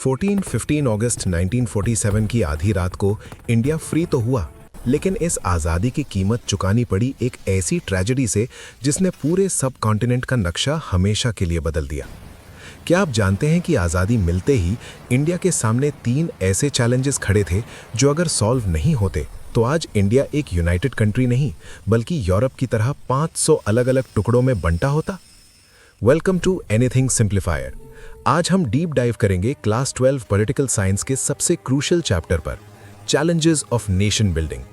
15 अगस्त 1947 की आधी रात को इंडिया फ्री तो हुआ, लेकिन इस आज़ादी की कीमत चुकानी पड़ी एक ऐसी ट्रेजेडी से जिसने पूरे सब कॉन्टिनेंट का नक्शा हमेशा के लिए बदल दिया। क्या आप जानते हैं कि आज़ादी मिलते ही इंडिया के सामने 3 ऐसे चैलेंजेस खड़े थे जो अगर सॉल्व नहीं होते तो आज इंडिया एक यूनाइटेड कंट्री नहीं बल्कि यूरोप की तरह 500 अलग अलग टुकड़ों में बंटा होता। Welcome to anything simplifier. आज हम डीप डाइव करेंगे क्लास 12 पॉलिटिकल साइंस के सबसे क्रूशियल चैप्टर पर, चैलेंजेस ऑफ नेशन बिल्डिंग।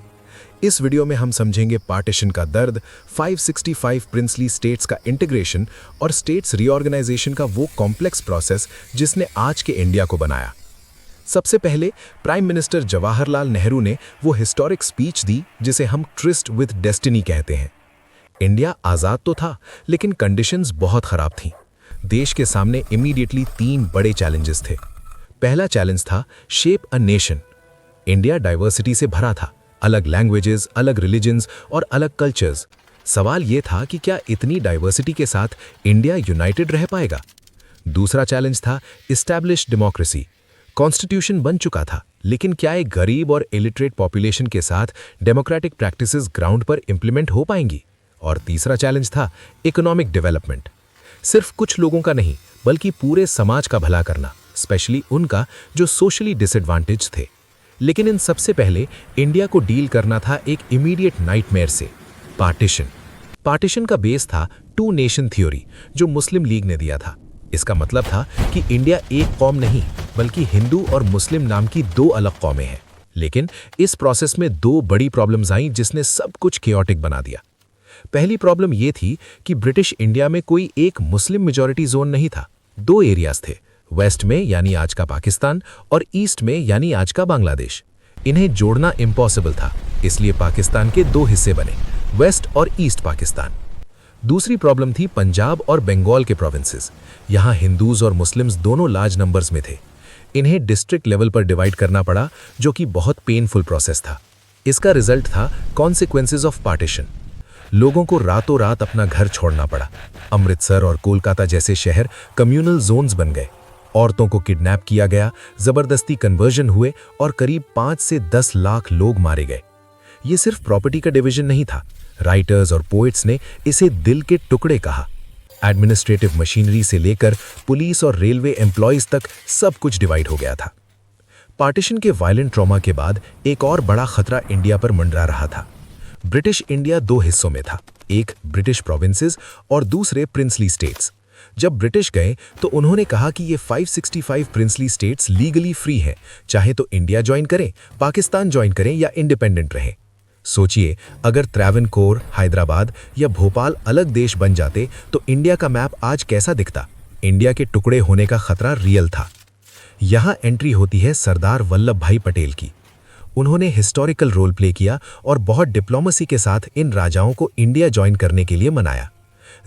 इस वीडियो में हम समझेंगे पार्टीशन का दर्द, 565 प्रिंसली स्टेट्स का इंटीग्रेशन और स्टेट्स रीऑर्गेनाइजेशन का वो कॉम्प्लेक्स प्रोसेस जिसने आज के इंडिया को बनाया। सबसे पहले प्राइम मिनिस्टर जवाहरलाल नेहरू ने वो हिस्टोरिक स्पीच दी जिसे हम ट्रिस्ट विद डेस्टिनी कहते हैं। इंडिया आज़ाद तो था, लेकिन कंडीशंस बहुत ख़राब थीं। देश के सामने इमीडिएटली 3 बड़े चैलेंजेस थे। पहला चैलेंज था shape a nation. India diversity से भरा था, अलग लैंग्वेजेस, अलग रिलीजन्स और अलग कल्चर्स। सवाल ये था कि क्या इतनी डाइवर्सिटी के साथ इंडिया यूनाइटेड रह पाएगा। दूसरा चैलेंज था इस्टेब्लिश डेमोक्रेसी। कॉन्स्टिट्यूशन बन चुका था, लेकिन क्या एक गरीब और इलिटरेट पॉपुलेशन के साथ डेमोक्रेटिक प्रैक्टिसेस ग्राउंड पर इंप्लीमेंट हो पाएंगी। और तीसरा चैलेंज था इकोनॉमिक डेवलपमेंट। सिर्फ कुछ लोगों का नहीं बल्कि पूरे समाज का भला करना, स्पेशली उनका जो सोशली डिसएडवांटेज थे। लेकिन इन सबसे पहले इंडिया को डील करना था एक इमीडिएट नाइटमेयर से, पार्टीशन। पार्टीशन का बेस था 2 नेशन थ्योरी जो मुस्लिम लीग ने दिया था। इसका मतलब था कि इंडिया एक कौम नहीं बल्कि हिंदू और मुस्लिम नाम की 2 अलग कौमें हैं। लेकिन इस प्रोसेस में 2 बड़ी प्रॉब्लम्स आईं जिसने सब कुछ केओटिक बना दिया। पहली प्रॉब्लम यह थी कि ब्रिटिश इंडिया में कोई एक मुस्लिम मेजॉरिटी जोन नहीं था। 2 एरियाज थे, वेस्ट में यानी आज का पाकिस्तान और ईस्ट में यानी आज का बांग्लादेश। इन्हें जोड़ना इम्पॉसिबल था, इसलिए पाकिस्तान के 2 हिस्से बने, वेस्ट और ईस्ट पाकिस्तान। दूसरी प्रॉब्लम थी पंजाब और बंगाल के प्रोविंसेस। यहाँ हिंदूज और मुस्लिम्स दोनों लार्ज नंबर्स में थे। इन्हें डिस्ट्रिक्ट लेवल पर डिवाइड करना पड़ा, जो कि बहुत पेनफुल प्रोसेस था। इसका रिजल्ट था कॉन्सिक्वेंसेस ऑफ पार्टीशन। लोगों को रातों रात अपना घर छोड़ना पड़ा। अमृतसर और कोलकाता जैसे शहर कम्युनल जोन्स बन गए। औरतों को किडनैप किया गया, जबरदस्ती कन्वर्जन हुए और करीब 5 से 10 लाख लोग मारे गए। ये सिर्फ प्रॉपर्टी का डिवीजन नहीं था, राइटर्स और पोएट्स ने इसे दिल के टुकड़े कहा। एडमिनिस्ट्रेटिव मशीनरी से लेकर पुलिस और रेलवे एम्प्लॉयज तक सब कुछ डिवाइड हो गया था। पार्टीशन के वायलेंट ट्रॉमा के बाद एक और बड़ा खतरा इंडिया पर मंडरा रहा था। ब्रिटिश इंडिया 2 हिस्सों में था, एक ब्रिटिश प्रोविंसेस और दूसरे प्रिंसली स्टेट्स। जब ब्रिटिश गए तो उन्होंने कहा कि ये 565 प्रिंसली स्टेट्स लीगली फ्री हैं, चाहे तो इंडिया ज्वाइन करें, पाकिस्तान ज्वाइन करें या इंडिपेंडेंट रहें। सोचिए, अगर त्रावणकोर, हैदराबाद या भोपाल अलग देश बन जाते तो इंडिया का मैप आज कैसा दिखता। इंडिया के टुकड़े होने का खतरा रियल था। यहाँ एंट्री होती है सरदार वल्लभ भाई पटेल की। उन्होंने हिस्टोरिकल रोल प्ले किया और बहुत डिप्लोमेसी के साथ इन राजाओं को इंडिया ज्वाइन करने के लिए मनाया।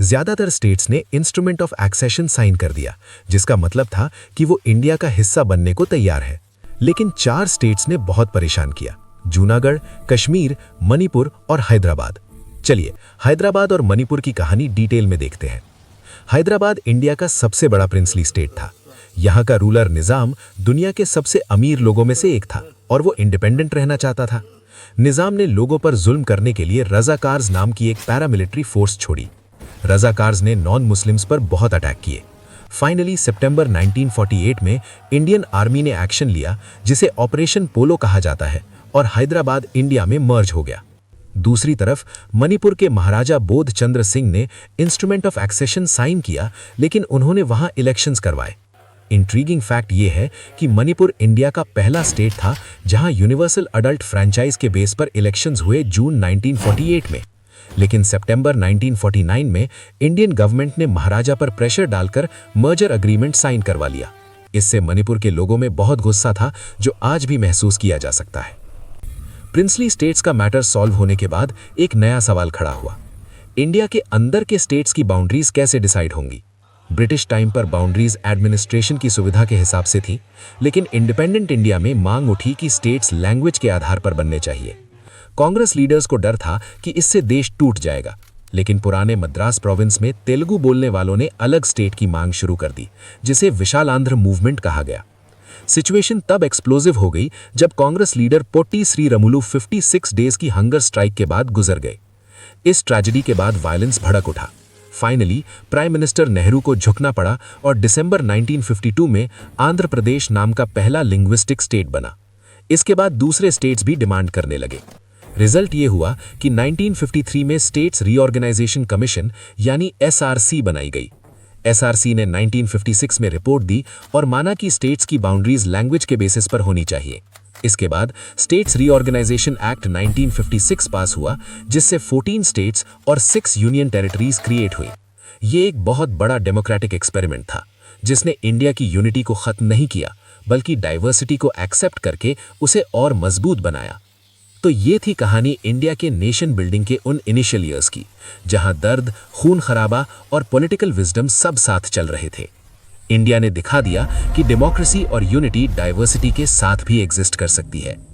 ज्यादातर स्टेट्स ने इंस्ट्रूमेंट ऑफ एक्सेशन साइन कर दिया, जिसका मतलब था कि वो इंडिया का हिस्सा बनने को तैयार है। लेकिन 4 स्टेट्स ने बहुत परेशान किया, जूनागढ़, कश्मीर, मणिपुर और हैदराबाद। चलिए हैदराबाद और मणिपुर की कहानी डिटेल में देखते हैं। हैदराबाद इंडिया का सबसे बड़ा प्रिंसली स्टेट था। यहाँ का रूलर निजाम दुनिया के सबसे अमीर लोगों में से एक था और वो इंडिपेंडेंट रहना चाहता था। निजाम ने लोगों पर जुल्म करने के लिए रजाकार्स नाम की एक पैरामिलिट्री फोर्स छोड़ी। रजाकार्स ने नॉन मुस्लिम्स पर बहुत अटैक किए। फाइनली सितंबर 1948 में इंडियन आर्मी ने एक्शन लिया, जिसे ऑपरेशन पोलो कहा जाता है, और हैदराबाद इंडिया में मर्ज हो गया। दूसरी तरफ मणिपुर के महाराजा बोध चंद्र सिंह ने इंस्ट्रूमेंट ऑफ एक्सेशन साइन किया, लेकिन उन्होंने वहां इलेक्शंस करवाए। इंट्रीगिंग फैक्ट ये है कि मणिपुर इंडिया का पहला स्टेट था जहां यूनिवर्सल अडल्ट फ्रैंचाइज के बेस पर इलेक्शंस हुए जून 1948 में। लेकिन सितंबर 1949 में इंडियन गवर्नमेंट ने महाराजा पर प्रेशर डालकर मर्जर अग्रीमेंट साइन करवा लिया। इससे मणिपुर के लोगों में बहुत गुस्सा था, जो आज भी महसूस किया जा सकता है। प्रिंसली स्टेट्स का मैटर सॉल्व होने के बाद एक नया सवाल खड़ा हुआ। इंडिया के अंदर के स्टेट्स की बाउंड्रीज कैसे डिसाइड होंगी। ब्रिटिश टाइम पर बाउंड्रीज एडमिनिस्ट्रेशन की सुविधा के हिसाब से थी, लेकिन इंडिपेंडेंट इंडिया में मांग उठी कि स्टेट्स लैंग्वेज के आधार पर बनने चाहिए। कांग्रेस लीडर्स को डर था कि इससे देश टूट जाएगा, लेकिन पुराने मद्रास प्रोविंस में तेलुगु बोलने वालों ने अलग स्टेट की मांग शुरू कर दी, जिसे विशालांध्र मूवमेंट कहा गया। सिचुएशन तब एक्सप्लोजिव हो गई जब Congress leader potty Sriramulu 56 days की हंगर स्ट्राइक के बाद गुजर गए। इस ट्रेजेडी के बाद वायलेंस भड़क उठा। फाइनली प्राइम मिनिस्टर नेहरू को झुकना पड़ा और दिसंबर 1952 में आंध्र प्रदेश नाम का पहला लिंग्विस्टिक स्टेट बना। इसके बाद दूसरे स्टेट्स भी डिमांड करने लगे। रिजल्ट ये हुआ कि 1953 में स्टेट्स रीऑर्गेनाइजेशन कमीशन यानी एसआरसी बनाई गई। एसआरसी ने 1956 में रिपोर्ट दी और माना कि स्टेट्स की बाउंड्रीज लैंग्वेज के बेसिस पर होनी चाहिए। इसके बाद स्टेट्स रीऑर्गेनाइजेशन एक्ट 1956 पास हुआ, जिससे 14 स्टेट्स और 6 यूनियन टेरिटरीज क्रिएट हुई। ये एक बहुत बड़ा डेमोक्रेटिक एक्सपेरिमेंट था, जिसने इंडिया की यूनिटी को खत्म नहीं किया, बल्कि डाइवर्सिटी को एक्सेप्ट करके उसे और मजबूत बनाया। तो ये थी कहानी इंडिया के नेशन बिल्डिंग के उन इनिशियल ईयर्स की, जहां दर्द, खून खराबा और पॉलिटिकल विजडम सब साथ चल रहे थे। इंडिया ने दिखा दिया कि डेमोक्रेसी और यूनिटी डाइवर्सिटी के साथ भी एग्जिस्ट कर सकती है।